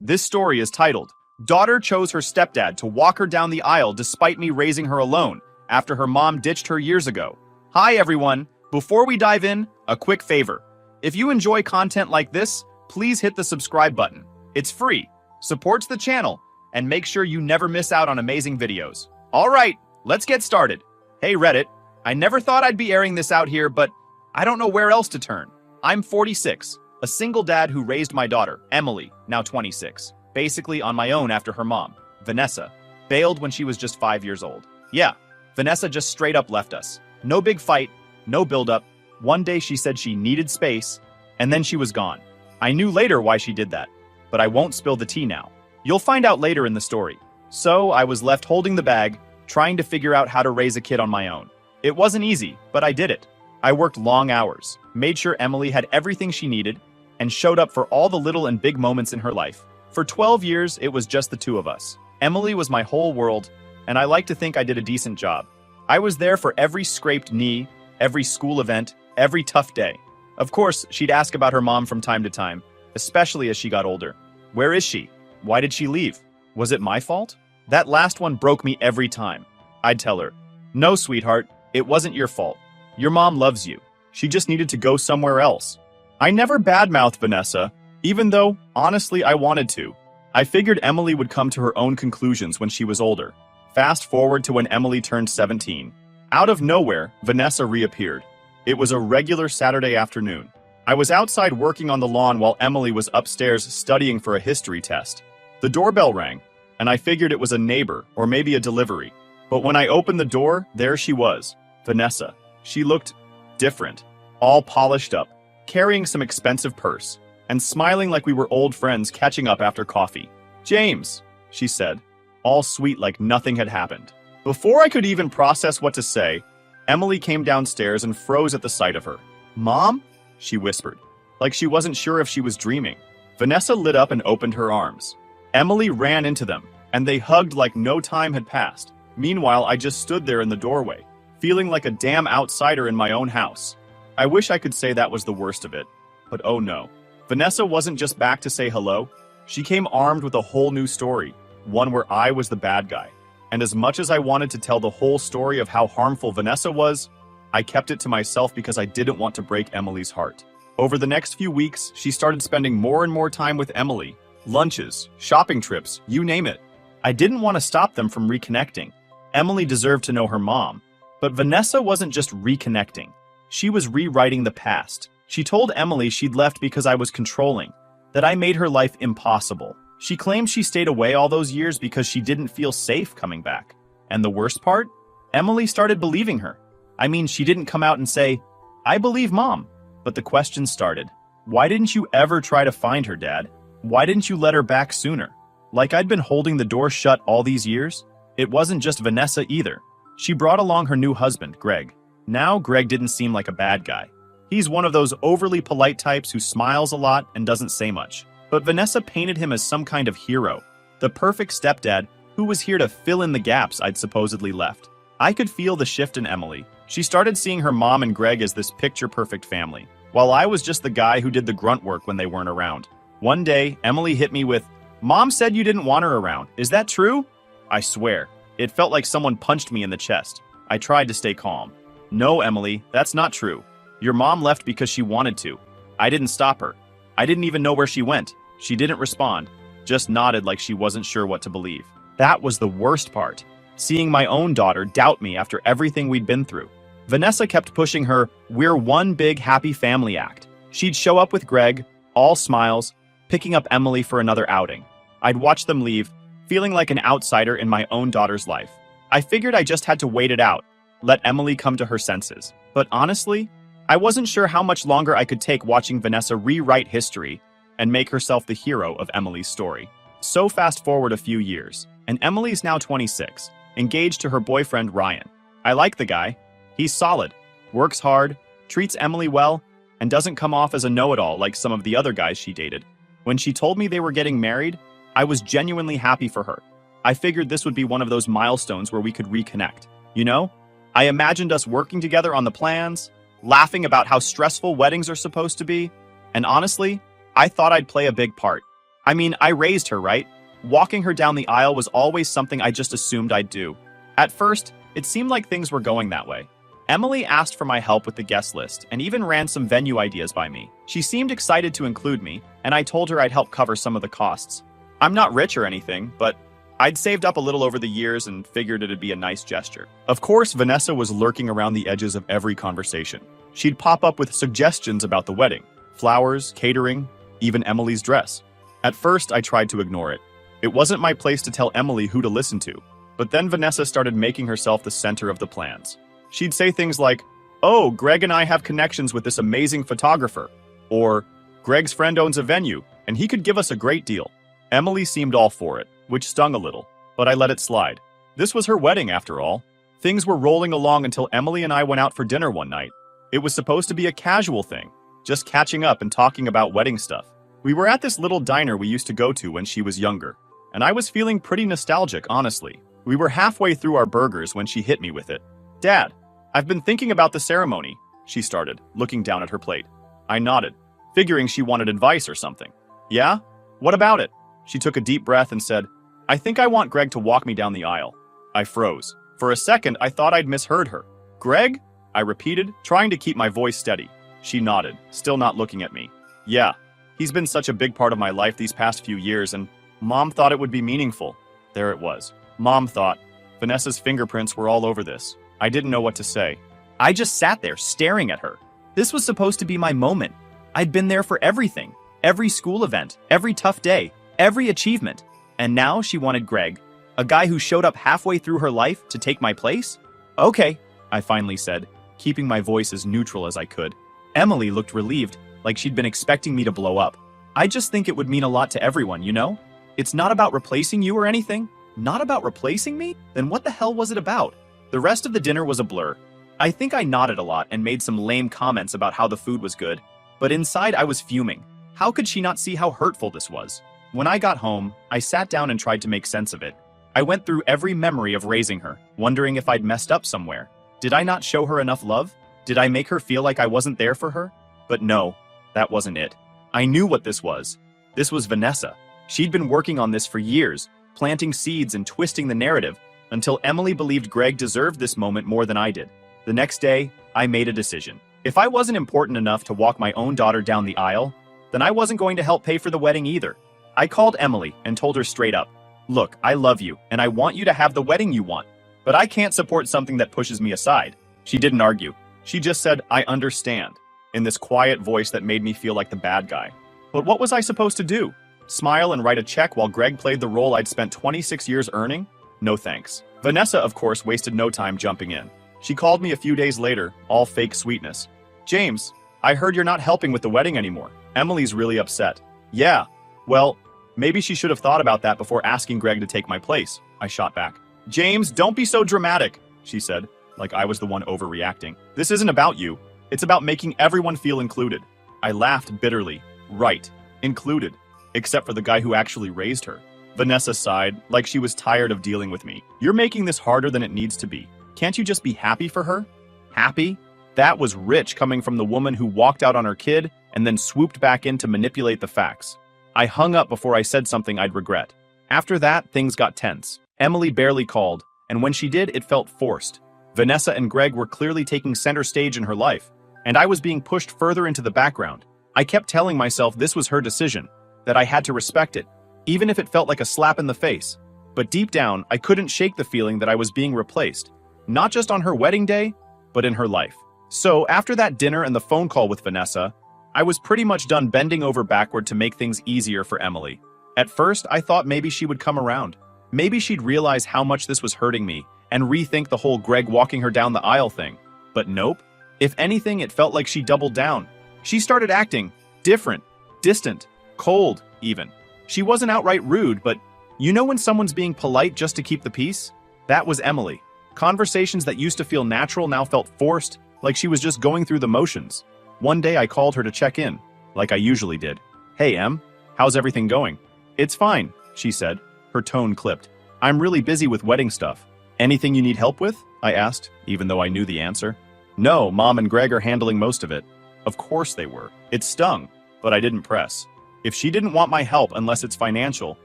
This story is titled, Daughter Chose Her Stepdad to Walk Her Down the Aisle Despite Me Raising Her Alone After Her Mom Ditched Her Years Ago. Hi everyone, before we dive in, a quick favor. If you enjoy content like this, please hit the subscribe button. It's free, supports the channel, and make sure you never miss out on amazing videos. Alright, let's get started. Hey Reddit, I never thought I'd be airing this out here, but I don't know where else to turn. I'm 46. A single dad who raised my daughter, Emily, now 26, basically on my own after her mom, Vanessa, bailed when she was just 5 years old. Yeah, Vanessa just straight up left us. No big fight, no build-up. One day she said she needed space, and then she was gone. I knew later why she did that, but I won't spill the tea now. You'll find out later in the story. So I was left holding the bag, trying to figure out how to raise a kid on my own. It wasn't easy, but I did it. I worked long hours, made sure Emily had everything she needed, and showed up for all the little and big moments in her life. For 12 years, it was just the two of us. Emily was my whole world, and I like to think I did a decent job. I was there for every scraped knee, every school event, every tough day. Of course, she'd ask about her mom from time to time, especially as she got older. Where is she? Why did she leave? Was it my fault? That last one broke me every time. I'd tell her, no, sweetheart, it wasn't your fault. Your mom loves you. She just needed to go somewhere else. I never badmouthed Vanessa, even though, honestly, I wanted to. I figured Emily would come to her own conclusions when she was older. Fast forward to when Emily turned 17. Out of nowhere, Vanessa reappeared. It was a regular Saturday afternoon. I was outside working on the lawn while Emily was upstairs studying for a history test. The doorbell rang, and I figured it was a neighbor or maybe a delivery. But when I opened the door, there she was, Vanessa. She looked different, all polished up, carrying some expensive purse, and smiling like we were old friends catching up after coffee. James, she said, all sweet like nothing had happened. Before I could even process what to say, Emily came downstairs and froze at the sight of her. Mom? She whispered, like she wasn't sure if she was dreaming. Vanessa lit up and opened her arms. Emily ran into them, and they hugged like no time had passed. Meanwhile, I just stood there in the doorway, feeling like a damn outsider in my own house. I wish I could say that was the worst of it, but oh no. Vanessa wasn't just back to say hello. She came armed with a whole new story, one where I was the bad guy. And as much as I wanted to tell the whole story of how harmful Vanessa was, I kept it to myself because I didn't want to break Emily's heart. Over the next few weeks, she started spending more and more time with Emily. Lunches, shopping trips, you name it. I didn't want to stop them from reconnecting. Emily deserved to know her mom. But Vanessa wasn't just reconnecting. She was rewriting the past. She told Emily she'd left because I was controlling, that I made her life impossible. She claimed she stayed away all those years because she didn't feel safe coming back. And the worst part? Emily started believing her. I mean, she didn't come out and say, I believe Mom. But the questions started. Why didn't you ever try to find her, Dad? Why didn't you let her back sooner? Like I'd been holding the door shut all these years? It wasn't just Vanessa either. She brought along her new husband, Greg. Now, Greg didn't seem like a bad guy. He's one of those overly polite types who smiles a lot and doesn't say much. But Vanessa painted him as some kind of hero, the perfect stepdad who was here to fill in the gaps I'd supposedly left. I could feel the shift in Emily. She started seeing her mom and Greg as this picture-perfect family, while I was just the guy who did the grunt work when they weren't around. One day, Emily hit me with, Mom said you didn't want her around. Is that true? I swear, it felt like someone punched me in the chest. I tried to stay calm. No, Emily, that's not true. Your mom left because she wanted to. I didn't stop her. I didn't even know where she went. She didn't respond, just nodded like she wasn't sure what to believe. That was the worst part, seeing my own daughter doubt me after everything we'd been through. Vanessa kept pushing her, we're one big happy family act. She'd show up with Greg, all smiles, picking up Emily for another outing. I'd watch them leave, feeling like an outsider in my own daughter's life. I figured I just had to wait it out, let Emily come to her senses. But honestly, I wasn't sure how much longer I could take watching Vanessa rewrite history and make herself the hero of Emily's story. So fast forward a few years, and Emily's now 26, engaged to her boyfriend Ryan. I like the guy. He's solid, works hard, treats Emily well, and doesn't come off as a know-it-all like some of the other guys she dated. When she told me they were getting married, I was genuinely happy for her. I figured this would be one of those milestones where we could reconnect. You know? I imagined us working together on the plans, laughing about how stressful weddings are supposed to be, and honestly, I thought I'd play a big part. I mean, I raised her, right? Walking her down the aisle was always something I just assumed I'd do. At first, it seemed like things were going that way. Emily asked for my help with the guest list and even ran some venue ideas by me. She seemed excited to include me, and I told her I'd help cover some of the costs. I'm not rich or anything, but I'd saved up a little over the years and figured it'd be a nice gesture. Of course, Vanessa was lurking around the edges of every conversation. She'd pop up with suggestions about the wedding, flowers, catering, even Emily's dress. At first, I tried to ignore it. It wasn't my place to tell Emily who to listen to. But then Vanessa started making herself the center of the plans. She'd say things like, "Oh, Greg and I have connections with this amazing photographer," or "Greg's friend owns a venue, and he could give us a great deal." Emily seemed all for it, which stung a little, but I let it slide. This was her wedding, after all. Things were rolling along until Emily and I went out for dinner one night. It was supposed to be a casual thing, just catching up and talking about wedding stuff. We were at this little diner we used to go to when she was younger, and I was feeling pretty nostalgic, honestly. We were halfway through our burgers when she hit me with it. "Dad, I've been thinking about the ceremony," she started, looking down at her plate. I nodded, figuring she wanted advice or something. "Yeah? What about it?" She took a deep breath and said, "I think I want Greg to walk me down the aisle." I froze. For a second, I thought I'd misheard her. "Greg?" I repeated, trying to keep my voice steady. She nodded, still not looking at me. "Yeah, he's been such a big part of my life these past few years, and Mom thought it would be meaningful." There it was. Mom thought. Vanessa's fingerprints were all over this. I didn't know what to say. I just sat there staring at her. This was supposed to be my moment. I'd been there for everything. Every school event, every tough day, every achievement. And now she wanted Greg, a guy who showed up halfway through her life, to take my place? "Okay," I finally said, keeping my voice as neutral as I could. Emily looked relieved, like she'd been expecting me to blow up. "I just think it would mean a lot to everyone, you know? It's not about replacing you or anything." Not about replacing me? Then what the hell was it about? The rest of the dinner was a blur. I think I nodded a lot and made some lame comments about how the food was good, but inside I was fuming. How could she not see how hurtful this was? When I got home, I sat down and tried to make sense of it. I went through every memory of raising her, wondering if I'd messed up somewhere. Did I not show her enough love? Did I make her feel like I wasn't there for her? But no, that wasn't it. I knew what this was. This was Vanessa. She'd been working on this for years, planting seeds and twisting the narrative, until Emily believed Greg deserved this moment more than I did. The next day, I made a decision. If I wasn't important enough to walk my own daughter down the aisle, then I wasn't going to help pay for the wedding either. I called Emily and told her straight up, "Look, I love you, and I want you to have the wedding you want, but I can't support something that pushes me aside." She didn't argue. She just said, "I understand," in this quiet voice that made me feel like the bad guy. But what was I supposed to do? Smile and write a check while Greg played the role I'd spent 26 years earning? No thanks. Vanessa, of course, wasted no time jumping in. She called me a few days later, all fake sweetness. "James, I heard you're not helping with the wedding anymore. Emily's really upset." "Yeah, well, maybe she should have thought about that before asking Greg to take my place," I shot back. "James, don't be so dramatic," she said, like I was the one overreacting. "This isn't about you. It's about making everyone feel included." I laughed bitterly. Right, included. Except for the guy who actually raised her. Vanessa sighed, like she was tired of dealing with me. "You're making this harder than it needs to be. Can't you just be happy for her?" Happy? That was rich coming from the woman who walked out on her kid and then swooped back in to manipulate the facts. I hung up before I said something I'd regret. After that, things got tense. Emily barely called, and when she did, it felt forced. Vanessa and Greg were clearly taking center stage in her life, and I was being pushed further into the background. I kept telling myself this was her decision, that I had to respect it, even if it felt like a slap in the face. But deep down, I couldn't shake the feeling that I was being replaced, not just on her wedding day, but in her life. So after that dinner and the phone call with Vanessa, I was pretty much done bending over backward to make things easier for Emily. At first, I thought maybe she would come around. Maybe she'd realize how much this was hurting me and rethink the whole Greg walking her down the aisle thing. But nope. If anything, it felt like she doubled down. She started acting different, distant, cold, even. She wasn't outright rude, but you know when someone's being polite just to keep the peace? That was Emily. Conversations that used to feel natural now felt forced, like she was just going through the motions. One day I called her to check in, like I usually did. "Hey, Em, how's everything going?" "It's fine," she said. Her tone clipped. "I'm really busy with wedding stuff." "Anything you need help with?" I asked, even though I knew the answer. "No, Mom and Greg are handling most of it." Of course they were. It stung, but I didn't press. If she didn't want my help unless it's financial,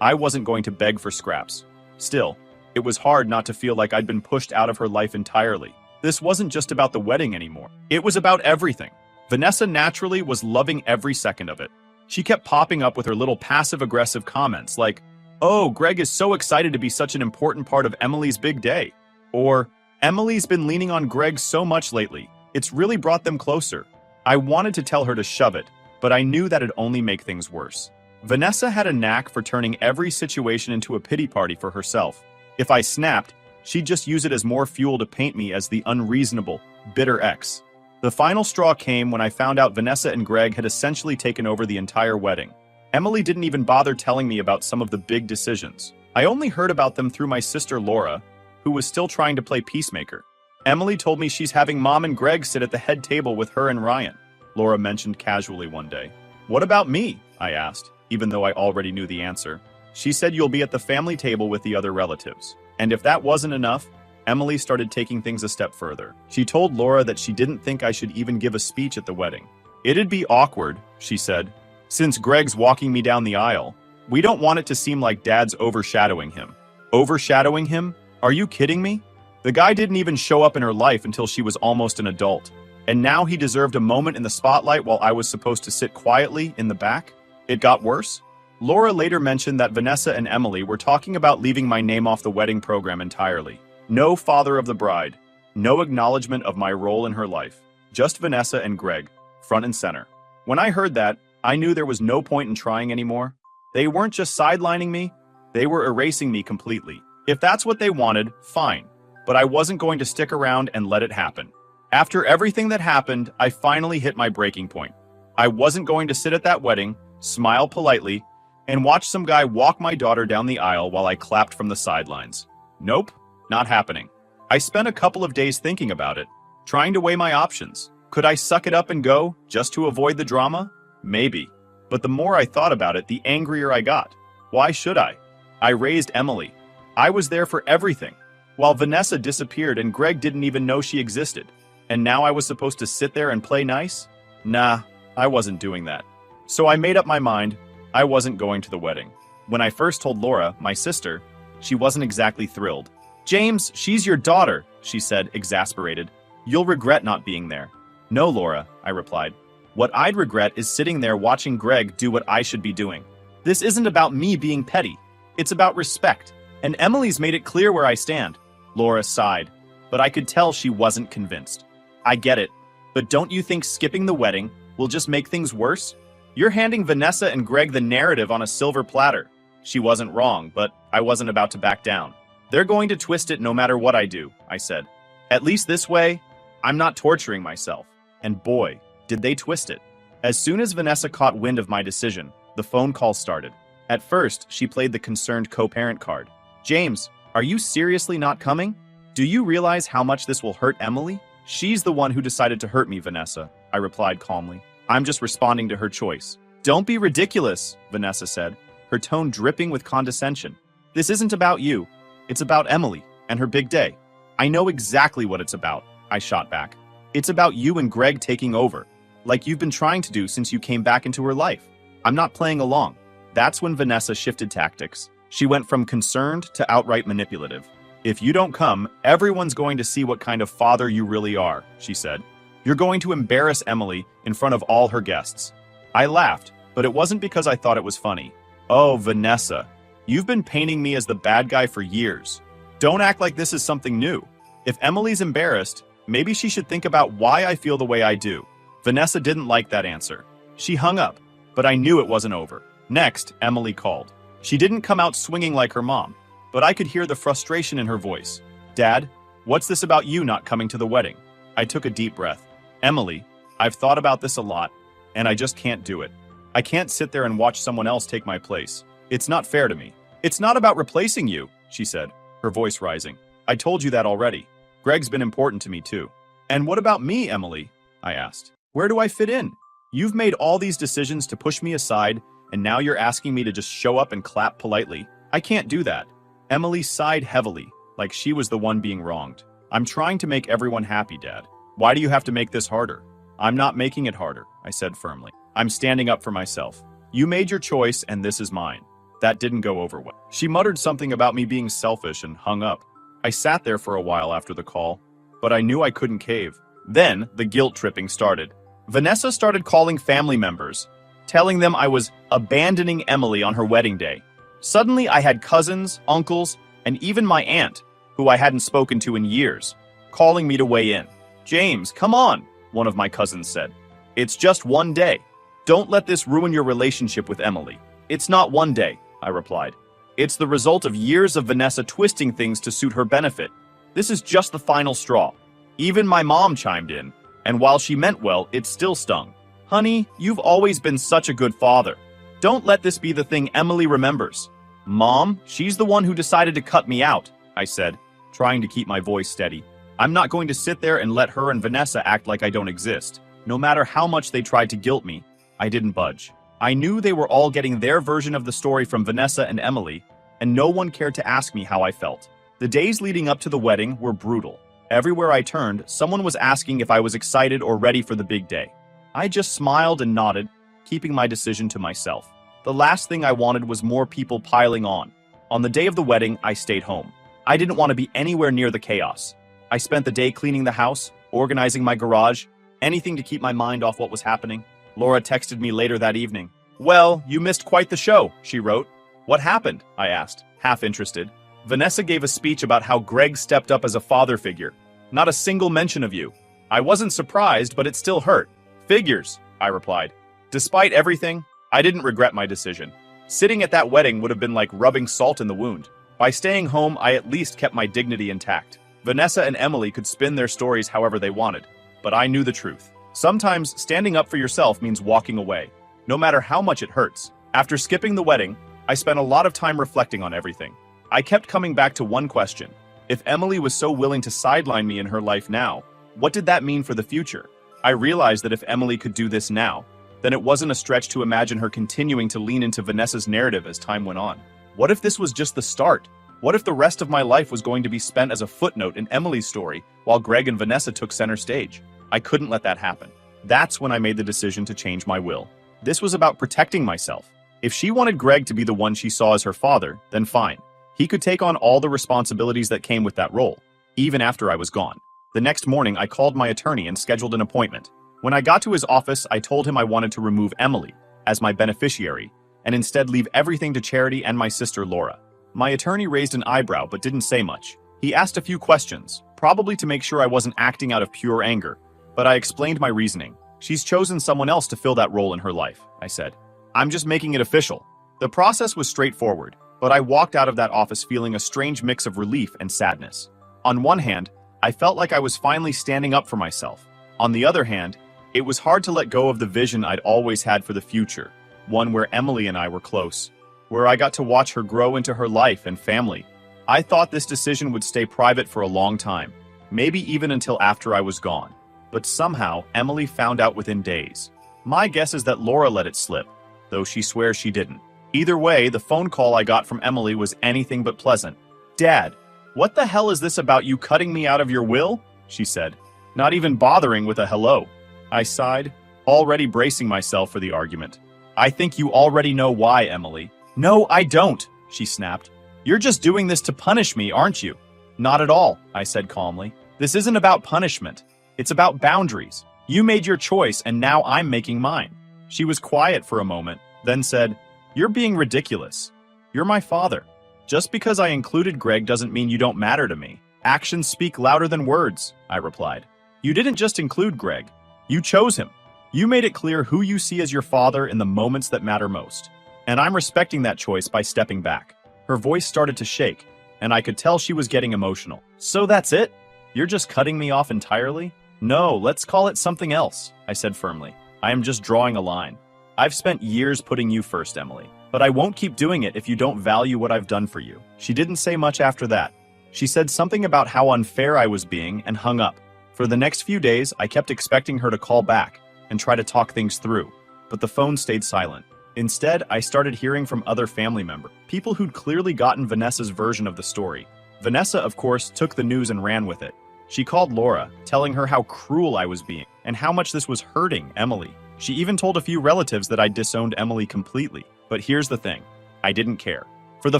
I wasn't going to beg for scraps. Still, it was hard not to feel like I'd been pushed out of her life entirely. This wasn't just about the wedding anymore. It was about everything. Vanessa naturally was loving every second of it. She kept popping up with her little passive-aggressive comments like, "Oh, Greg is so excited to be such an important part of Emily's big day." Or, "Emily's been leaning on Greg so much lately. It's really brought them closer." I wanted to tell her to shove it, but I knew that'd only make things worse. Vanessa had a knack for turning every situation into a pity party for herself. If I snapped, she'd just use it as more fuel to paint me as the unreasonable, bitter ex. The final straw came when I found out Vanessa and Greg had essentially taken over the entire wedding. Emily didn't even bother telling me about some of the big decisions. I only heard about them through my sister Laura, who was still trying to play peacemaker. Emily told me she's having Mom and Greg sit at the head table with her and Ryan, Laura mentioned casually one day. "What about me?" I asked, even though I already knew the answer. She said you'll be at the family table with the other relatives. And if that wasn't enough, Emily started taking things a step further. She told Laura that she didn't think I should even give a speech at the wedding. "It'd be awkward," she said, "since Greg's walking me down the aisle. We don't want it to seem like Dad's overshadowing him." Overshadowing him? Are you kidding me? The guy didn't even show up in her life until she was almost an adult. And now he deserved a moment in the spotlight while I was supposed to sit quietly in the back? It got worse? Laura later mentioned that Vanessa and Emily were talking about leaving my name off the wedding program entirely. No father of the bride. No acknowledgement of my role in her life. Just Vanessa and Greg, front and center. When I heard that, I knew there was no point in trying anymore. They weren't just sidelining me, they were erasing me completely. If that's what they wanted, fine. But I wasn't going to stick around and let it happen. After everything that happened, I finally hit my breaking point. I wasn't going to sit at that wedding, smile politely, and watch some guy walk my daughter down the aisle while I clapped from the sidelines. Nope, not happening. I spent a couple of days thinking about it, trying to weigh my options. Could I suck it up and go, just to avoid the drama? Maybe. But the more I thought about it, the angrier I got. Why should I? I raised Emily. I was there for everything. While Vanessa disappeared and Greg didn't even know she existed. And now I was supposed to sit there and play nice? Nah, I wasn't doing that. So I made up my mind. I wasn't going to the wedding. When I first told Laura, my sister, she wasn't exactly thrilled. "James, she's your daughter," she said, exasperated. "You'll regret not being there." "No, Laura," I replied. "What I'd regret is sitting there watching Greg do what I should be doing. This isn't about me being petty. It's about respect. And Emily's made it clear where I stand." Laura sighed, but I could tell she wasn't convinced. "I get it, but don't you think skipping the wedding will just make things worse? You're handing Vanessa and Greg the narrative on a silver platter." She wasn't wrong, but I wasn't about to back down. "They're going to twist it no matter what I do," I said. "At least this way, I'm not torturing myself." And boy, did they twist it. As soon as Vanessa caught wind of my decision, the phone call started. At first, she played the concerned co-parent card. "James, are you seriously not coming? Do you realize how much this will hurt Emily?" "She's the one who decided to hurt me, Vanessa," I replied calmly. "I'm just responding to her choice." "Don't be ridiculous," Vanessa said, her tone dripping with condescension. "This isn't about you. It's about Emily and her big day." "I know exactly what it's about," I shot back. "It's about you and Greg taking over, like you've been trying to do since you came back into her life. I'm not playing along." That's when Vanessa shifted tactics. She went from concerned to outright manipulative. "If you don't come, everyone's going to see what kind of father you really are," she said. "You're going to embarrass Emily in front of all her guests." I laughed, but it wasn't because I thought it was funny. "Oh, Vanessa, you've been painting me as the bad guy for years. Don't act like this is something new. If Emily's embarrassed, maybe she should think about why I feel the way I do." Vanessa didn't like that answer. She hung up, but I knew it wasn't over. Next, Emily called. She didn't come out swinging like her mom, but I could hear the frustration in her voice. "Dad, what's this about you not coming to the wedding?" I took a deep breath. "Emily, I've thought about this a lot, and I just can't do it. I can't sit there and watch someone else take my place. It's not fair to me." "It's not about replacing you," she said, her voice rising. "I told you that already. Greg's been important to me too." "And what about me, Emily?" I asked. "Where do I fit in? You've made all these decisions to push me aside, and now you're asking me to just show up and clap politely. I can't do that." Emily sighed heavily, like she was the one being wronged. "I'm trying to make everyone happy, Dad. Why do you have to make this harder?" "I'm not making it harder," I said firmly. "I'm standing up for myself. You made your choice and this is mine. That didn't go over well. She muttered something about me being selfish and hung up. I sat there for a while after the call, but I knew I couldn't cave. Then the guilt tripping started. Vanessa started calling family members, telling them I was abandoning Emily on her wedding day. Suddenly I had cousins, uncles, and even my aunt, who I hadn't spoken to in years, calling me to weigh in. "James, come on," one of my cousins said. "It's just one day. Don't let this ruin your relationship with Emily." "It's not one day," I replied. "It's the result of years of Vanessa twisting things to suit her benefit. This is just the final straw." Even my mom chimed in, and while she meant well, it still stung. "Honey, you've always been such a good father. Don't let this be the thing Emily remembers." "Mom, she's the one who decided to cut me out," I said, trying to keep my voice steady. "I'm not going to sit there and let her and Vanessa act like I don't exist. No matter how much they tried to guilt me, I didn't budge. I knew they were all getting their version of the story from Vanessa and Emily, and no one cared to ask me how I felt. The days leading up to the wedding were brutal. Everywhere I turned, someone was asking if I was excited or ready for the big day. I just smiled and nodded, keeping my decision to myself. The last thing I wanted was more people piling on. On the day of the wedding, I stayed home. I didn't want to be anywhere near the chaos. I spent the day cleaning the house, organizing my garage, anything to keep my mind off what was happening. Laura texted me later that evening. "Well, you missed quite the show," she wrote. "What happened?" I asked, half interested. "Vanessa gave a speech about how Greg stepped up as a father figure. Not a single mention of you. I wasn't surprised, but it still hurt." "Figures," I replied. Despite everything, I didn't regret my decision. Sitting at that wedding would have been like rubbing salt in the wound. By staying home, I at least kept my dignity intact. Vanessa and Emily could spin their stories however they wanted, but I knew the truth. Sometimes standing up for yourself means walking away, no matter how much it hurts. After skipping the wedding, I spent a lot of time reflecting on everything. I kept coming back to one question. If Emily was so willing to sideline me in her life now, what did that mean for the future? I realized that if Emily could do this now, then it wasn't a stretch to imagine her continuing to lean into Vanessa's narrative as time went on. What if this was just the start? What if the rest of my life was going to be spent as a footnote in Emily's story while Greg and Vanessa took center stage? I couldn't let that happen. That's when I made the decision to change my will. This was about protecting myself. If she wanted Greg to be the one she saw as her father, then fine. He could take on all the responsibilities that came with that role, even after I was gone. The next morning, I called my attorney and scheduled an appointment. When I got to his office, I told him I wanted to remove Emily as my beneficiary and instead leave everything to Charity and my sister Laura. My attorney raised an eyebrow but didn't say much. He asked a few questions, probably to make sure I wasn't acting out of pure anger, but I explained my reasoning. "She's chosen someone else to fill that role in her life," I said. "I'm just making it official." The process was straightforward, but I walked out of that office feeling a strange mix of relief and sadness. On one hand, I felt like I was finally standing up for myself. On the other hand, it was hard to let go of the vision I'd always had for the future, one where Emily and I were close, where I got to watch her grow into her life and family. I thought this decision would stay private for a long time, maybe even until after I was gone. But somehow, Emily found out within days. My guess is that Laura let it slip, though she swears she didn't. Either way, the phone call I got from Emily was anything but pleasant. "Dad, what the hell is this about you cutting me out of your will?" she said, not even bothering with a hello. I sighed, already bracing myself for the argument. "I think you already know why, Emily." "No, I don't," she snapped. "You're just doing this to punish me, aren't you?" "Not at all," I said calmly. "This isn't about punishment. It's about boundaries. You made your choice and now I'm making mine." She was quiet for a moment, then said, "You're being ridiculous. You're my father. Just because I included Greg doesn't mean you don't matter to me. Actions speak louder than words," I replied. "You didn't just include Greg. You chose him. You made it clear who you see as your father in the moments that matter most. And I'm respecting that choice by stepping back." Her voice started to shake, and I could tell she was getting emotional. "So that's it? You're just cutting me off entirely?" "No, let's call it something else," I said firmly. "I am just drawing a line. I've spent years putting you first, Emily, but I won't keep doing it if you don't value what I've done for you." She didn't say much after that. She said something about how unfair I was being and hung up. For the next few days, I kept expecting her to call back and try to talk things through, but the phone stayed silent. Instead, I started hearing from other family members, people who'd clearly gotten Vanessa's version of the story. Vanessa, of course, took the news and ran with it. She called Laura, telling her how cruel I was being and how much this was hurting Emily. She even told a few relatives that I'd disowned Emily completely. But here's the thing. I didn't care. For the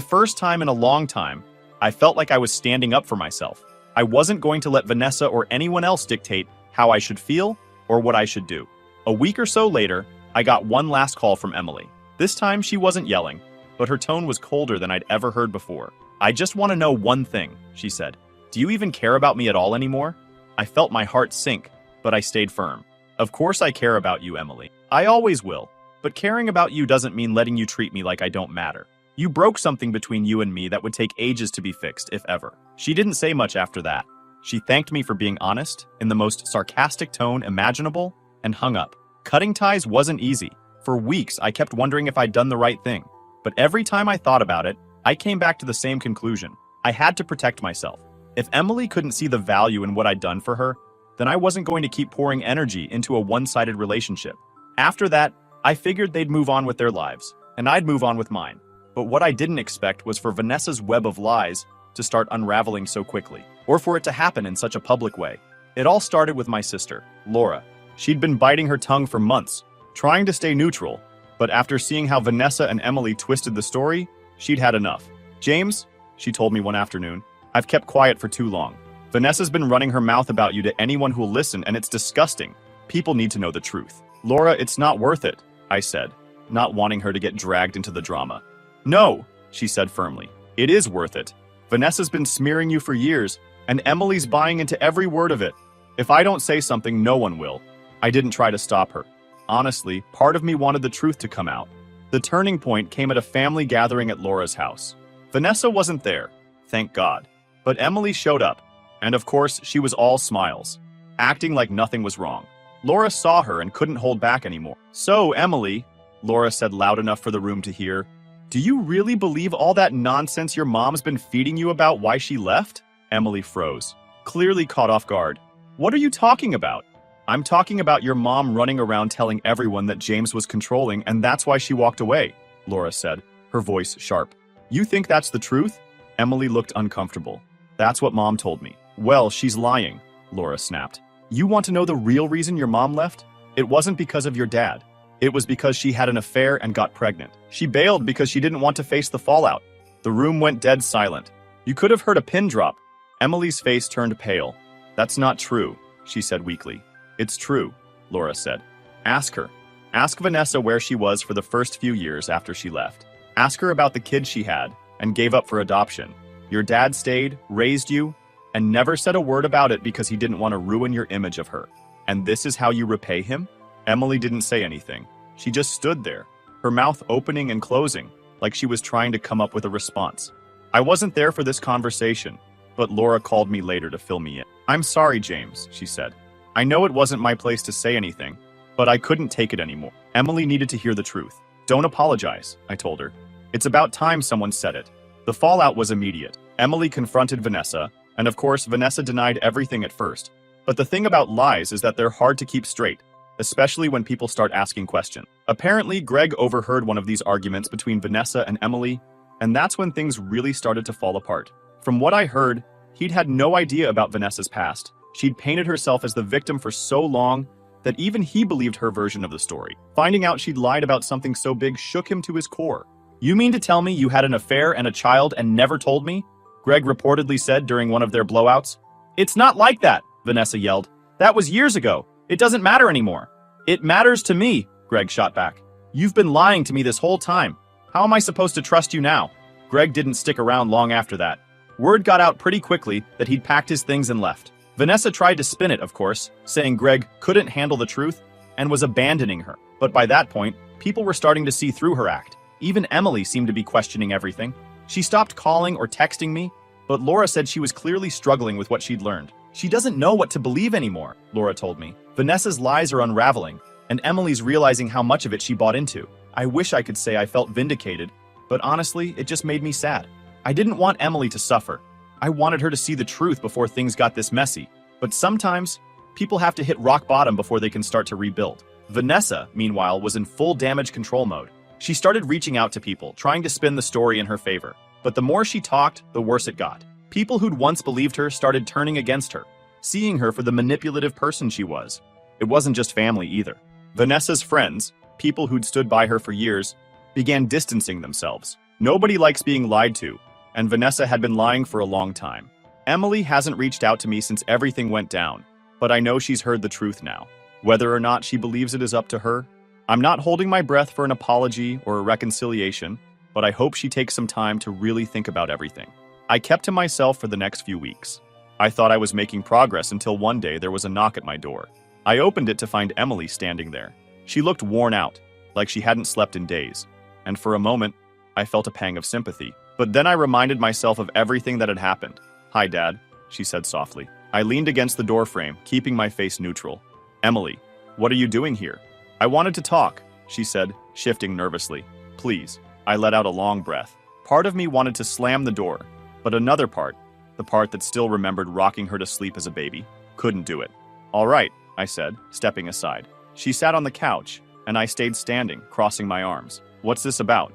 first time in a long time, I felt like I was standing up for myself. I wasn't going to let Vanessa or anyone else dictate how I should feel or what I should do. A week or so later, I got one last call from Emily. This time she wasn't yelling, but her tone was colder than I'd ever heard before. "I just want to know one thing," she said. "Do you even care about me at all anymore?" I felt my heart sink, but I stayed firm. "Of course I care about you, Emily. I always will. But caring about you doesn't mean letting you treat me like I don't matter. You broke something between you and me that would take ages to be fixed, if ever." She didn't say much after that. She thanked me for being honest, in the most sarcastic tone imaginable, and hung up. Cutting ties wasn't easy. For weeks, I kept wondering if I'd done the right thing. But every time I thought about it, I came back to the same conclusion. I had to protect myself. If Emily couldn't see the value in what I'd done for her, then I wasn't going to keep pouring energy into a one-sided relationship. After that, I figured they'd move on with their lives, and I'd move on with mine. But what I didn't expect was for Vanessa's web of lies to start unraveling so quickly, or for it to happen in such a public way. It all started with my sister, Laura. She'd been biting her tongue for months, trying to stay neutral, but after seeing how Vanessa and Emily twisted the story, she'd had enough. "James," she told me one afternoon, "I've kept quiet for too long. Vanessa's been running her mouth about you to anyone who'll listen, and it's disgusting. People need to know the truth." "Laura, it's not worth it," I said, not wanting her to get dragged into the drama. "No," she said firmly. "It is worth it. Vanessa's been smearing you for years, and Emily's buying into every word of it. If I don't say something, no one will." I didn't try to stop her. Honestly, part of me wanted the truth to come out. The turning point came at a family gathering at Laura's house. Vanessa wasn't there, thank God. But Emily showed up, and of course, she was all smiles, acting like nothing was wrong. Laura saw her and couldn't hold back anymore. "So, Emily," Laura said loud enough for the room to hear, "do you really believe all that nonsense your mom's been feeding you about why she left?" Emily froze, clearly caught off guard. "What are you talking about?" "I'm talking about your mom running around telling everyone that James was controlling and that's why she walked away," Laura said, her voice sharp. "You think that's the truth?" Emily looked uncomfortable. "That's what Mom told me." "Well, she's lying," Laura snapped. "You want to know the real reason your mom left? It wasn't because of your dad. It was because she had an affair and got pregnant. She bailed because she didn't want to face the fallout." The room went dead silent. You could have heard a pin drop. Emily's face turned pale. "That's not true," she said weakly. "It's true," Laura said. "Ask her. Ask Vanessa where she was for the first few years after she left. Ask her about the kids she had and gave up for adoption. Your dad stayed, raised you, and never said a word about it because he didn't want to ruin your image of her. And this is how you repay him?" Emily didn't say anything. She just stood there, her mouth opening and closing, like she was trying to come up with a response. I wasn't there for this conversation, but Laura called me later to fill me in. "I'm sorry, James," she said. "I know it wasn't my place to say anything, but I couldn't take it anymore." Emily needed to hear the truth. "Don't apologize," I told her. "It's about time someone said it." The fallout was immediate. Emily confronted Vanessa, and of course, Vanessa denied everything at first. But the thing about lies is that they're hard to keep straight, especially when people start asking questions. Apparently, Greg overheard one of these arguments between Vanessa and Emily, and that's when things really started to fall apart. From what I heard, he'd had no idea about Vanessa's past. She'd painted herself as the victim for so long that even he believed her version of the story. Finding out she'd lied about something so big shook him to his core. "You mean to tell me you had an affair and a child and never told me?" Greg reportedly said during one of their blowouts. "It's not like that," Vanessa yelled. "That was years ago. It doesn't matter anymore." "It matters to me," Greg shot back. "You've been lying to me this whole time. How am I supposed to trust you now?" Greg didn't stick around long after that. Word got out pretty quickly that he'd packed his things and left. Vanessa tried to spin it, of course, saying Greg couldn't handle the truth and was abandoning her. But by that point, people were starting to see through her act. Even Emily seemed to be questioning everything. She stopped calling or texting me, but Laura said she was clearly struggling with what she'd learned. "She doesn't know what to believe anymore," Laura told me. "Vanessa's lies are unraveling, and Emily's realizing how much of it she bought into." I wish I could say I felt vindicated, but honestly, it just made me sad. I didn't want Emily to suffer. I wanted her to see the truth before things got this messy. But sometimes, people have to hit rock bottom before they can start to rebuild. Vanessa, meanwhile, was in full damage control mode. She started reaching out to people, trying to spin the story in her favor. But the more she talked, the worse it got. People who'd once believed her started turning against her, seeing her for the manipulative person she was. It wasn't just family either. Vanessa's friends, people who'd stood by her for years, began distancing themselves. Nobody likes being lied to, and Vanessa had been lying for a long time. Emily hasn't reached out to me since everything went down, but I know she's heard the truth now. Whether or not she believes it is up to her. I'm not holding my breath for an apology or a reconciliation, but I hope she takes some time to really think about everything. I kept to myself for the next few weeks. I thought I was making progress until one day there was a knock at my door. I opened it to find Emily standing there. She looked worn out, like she hadn't slept in days. And for a moment, I felt a pang of sympathy. But then I reminded myself of everything that had happened. "Hi, Dad," she said softly. I leaned against the doorframe, keeping my face neutral. "Emily, what are you doing here?" "I wanted to talk," she said, shifting nervously. "Please." I let out a long breath. Part of me wanted to slam the door, but another part, the part that still remembered rocking her to sleep as a baby, couldn't do it. "All right," I said, stepping aside. She sat on the couch, and I stayed standing, crossing my arms. "What's this about?"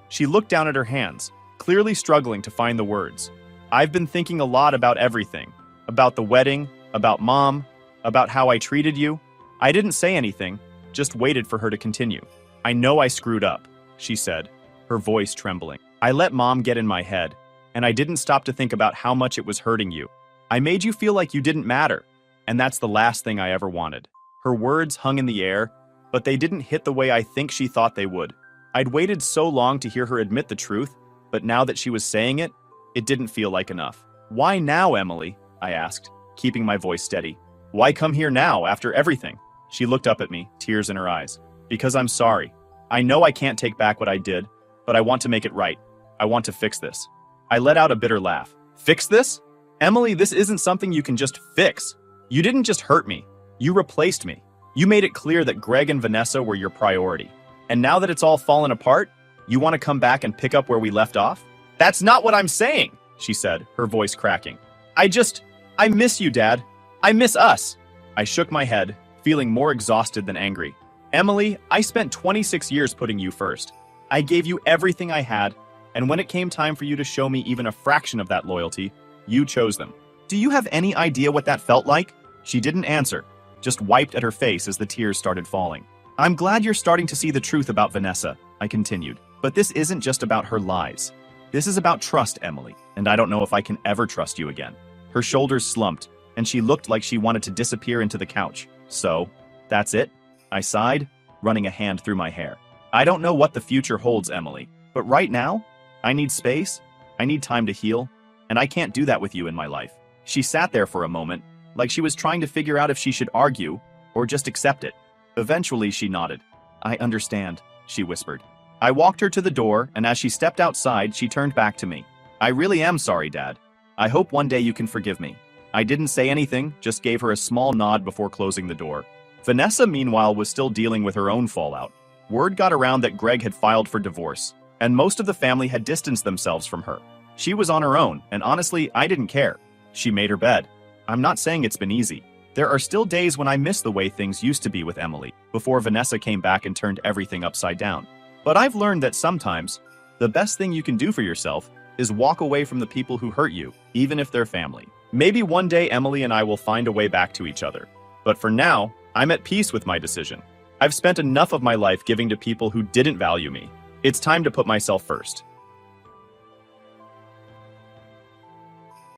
She looked down at her hands, clearly struggling to find the words. "I've been thinking a lot about everything. About the wedding, about Mom, about how I treated you." I didn't say anything, just waited for her to continue. "I know I screwed up," she said, her voice trembling. "I let Mom get in my head, and I didn't stop to think about how much it was hurting you. I made you feel like you didn't matter, and that's the last thing I ever wanted." Her words hung in the air, but they didn't hit the way I think she thought they would. I'd waited so long to hear her admit the truth, but now that she was saying it, it didn't feel like enough. "Why now, Emily?" I asked, keeping my voice steady. "Why come here now, after everything?" She looked up at me, tears in her eyes. "Because I'm sorry. I know I can't take back what I did, but I want to make it right. I want to fix this." I let out a bitter laugh. "Fix this? Emily, this isn't something you can just fix. You didn't just hurt me. You replaced me. You made it clear that Greg and Vanessa were your priority. And now that it's all fallen apart, you want to come back and pick up where we left off?" "That's not what I'm saying," she said, her voice cracking. I miss you, Dad. I miss us." I shook my head, feeling more exhausted than angry. "Emily, I spent 26 years putting you first. I gave you everything I had, and when it came time for you to show me even a fraction of that loyalty, you chose them. Do you have any idea what that felt like?" She didn't answer, just wiped at her face as the tears started falling. "I'm glad you're starting to see the truth about Vanessa," I continued. "But this isn't just about her lies. This is about trust, Emily, and I don't know if I can ever trust you again." Her shoulders slumped, and she looked like she wanted to disappear into the couch. "So, that's it?" I sighed, running a hand through my hair. "I don't know what the future holds, Emily, but right now, I need space, I need time to heal, and I can't do that with you in my life." She sat there for a moment, like she was trying to figure out if she should argue or just accept it. Eventually, she nodded. "I understand," she whispered. I walked her to the door, and as she stepped outside, she turned back to me. "I really am sorry, Dad. I hope one day you can forgive me." I didn't say anything, just gave her a small nod before closing the door. Vanessa, meanwhile, was still dealing with her own fallout. Word got around that Greg had filed for divorce, and most of the family had distanced themselves from her. She was on her own, and honestly, I didn't care. She made her bed. I'm not saying it's been easy. There are still days when I miss the way things used to be with Emily, before Vanessa came back and turned everything upside down. But I've learned that sometimes, the best thing you can do for yourself is walk away from the people who hurt you, even if they're family. Maybe one day Emily and I will find a way back to each other. But for now, I'm at peace with my decision. I've spent enough of my life giving to people who didn't value me. It's time to put myself first.